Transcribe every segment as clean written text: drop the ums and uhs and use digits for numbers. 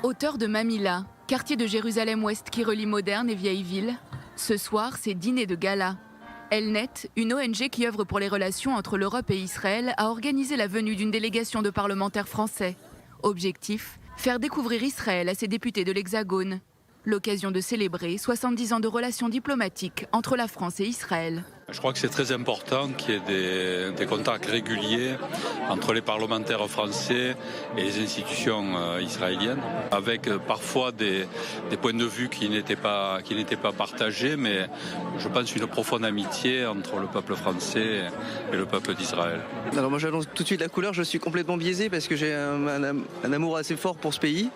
Hauteur de Mamilla, quartier de Jérusalem-Ouest qui relie moderne et vieille ville. Ce soir, c'est dîner de gala. Elnet, une ONG qui œuvre pour les relations entre l'Europe et Israël, a organisé la venue d'une délégation de parlementaires français. Objectif, faire découvrir Israël à ses députés de l'Hexagone. L'occasion de célébrer 70 ans de relations diplomatiques entre la France et Israël. Je crois que c'est très important qu'il y ait des contacts réguliers entre les parlementaires français et les institutions israéliennes, avec parfois des points de vue qui n'étaient pas partagés, mais je pense une profonde amitié entre le peuple français et le peuple d'Israël. Alors moi j'annonce tout de suite la couleur, je suis complètement biaisé parce que j'ai un amour assez fort pour ce pays.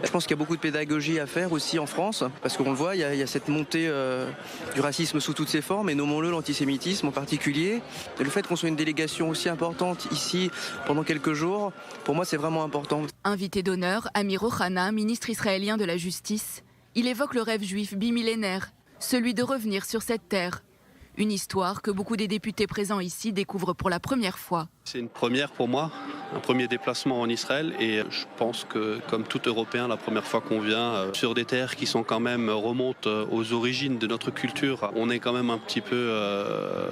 Je pense qu'il y a beaucoup de pédagogie à faire aussi en France, parce qu'on le voit, il y a cette montée du racisme sous toutes ses formes, et nommons-le l'antisémitisme en particulier. Et le fait qu'on soit une délégation aussi importante ici pendant quelques jours, pour moi c'est vraiment important. Invité d'honneur, Amir Ohana, ministre israélien de la Justice, il évoque le rêve juif bimillénaire, celui de revenir sur cette terre. Une histoire que beaucoup des députés présents ici découvrent pour la première fois. C'est une première pour moi, un premier déplacement en Israël, et je pense que comme tout Européen, la première fois qu'on vient sur des terres qui sont quand même remontent aux origines de notre culture, on est quand même un petit peu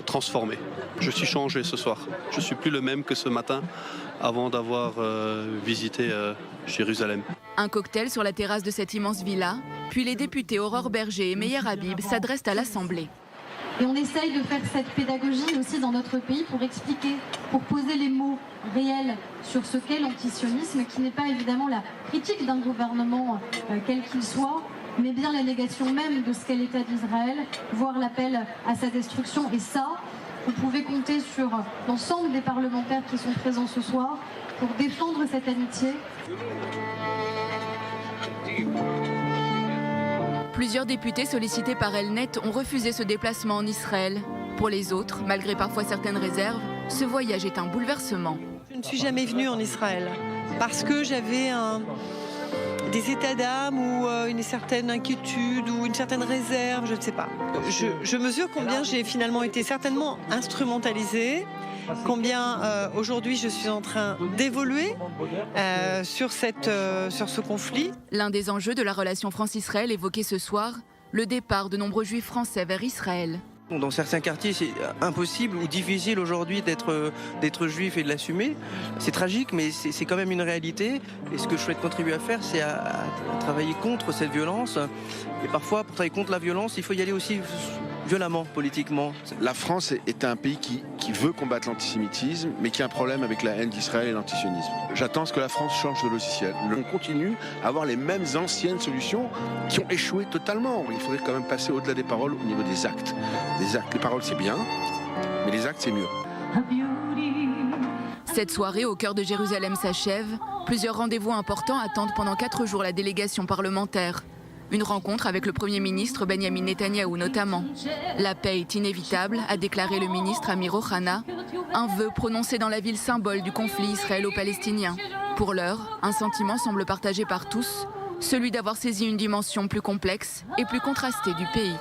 transformé. Je suis changé ce soir. Je suis plus le même que ce matin avant d'avoir visité Jérusalem. Un cocktail sur la terrasse de cette immense villa, puis les députés Aurore Berger et Meir Habib s'adressent à l'Assemblée. Et on essaye de faire cette pédagogie aussi dans notre pays pour expliquer, pour poser les mots réels sur ce qu'est l'antisionisme, qui n'est pas évidemment la critique d'un gouvernement quel qu'il soit, mais bien la négation même de ce qu'est l'État d'Israël, voire l'appel à sa destruction. Et ça, vous pouvez compter sur l'ensemble des parlementaires qui sont présents ce soir pour défendre cette amitié. Plusieurs députés sollicités par Elnet ont refusé ce déplacement en Israël. Pour les autres, malgré parfois certaines réserves, ce voyage est un bouleversement. Je ne suis jamais venue en Israël parce que j'avais des états d'âme ou une certaine inquiétude ou une certaine réserve, je ne sais pas. Je mesure combien j'ai finalement été certainement instrumentalisée, combien aujourd'hui je suis en train d'évoluer sur ce conflit. L'un des enjeux de la relation France-Israël évoqué ce soir, le départ de nombreux juifs français vers Israël. Dans certains quartiers, c'est impossible ou difficile aujourd'hui d'être juif et de l'assumer. C'est tragique, mais c'est quand même une réalité. Et ce que je souhaite contribuer à faire, c'est à travailler contre cette violence. Et parfois, pour travailler contre la violence, il faut y aller aussi violemment, politiquement. La France est un pays qui veut combattre l'antisémitisme, mais qui a un problème avec la haine d'Israël et l'antisionisme. J'attends ce que la France change de logiciel. On continue à avoir les mêmes anciennes solutions qui ont échoué totalement. Il faudrait quand même passer au-delà des paroles au niveau des actes. Les paroles, c'est bien, mais les actes, c'est mieux. Cette soirée au cœur de Jérusalem s'achève. Plusieurs rendez-vous importants attendent pendant 4 jours la délégation parlementaire. Une rencontre avec le Premier ministre Benjamin Netanyahou notamment. La paix est inévitable, a déclaré le ministre Amir Ohana. Un vœu prononcé dans la ville symbole du conflit israélo-palestinien. Pour l'heure, un sentiment semble partagé par tous, celui d'avoir saisi une dimension plus complexe et plus contrastée du pays.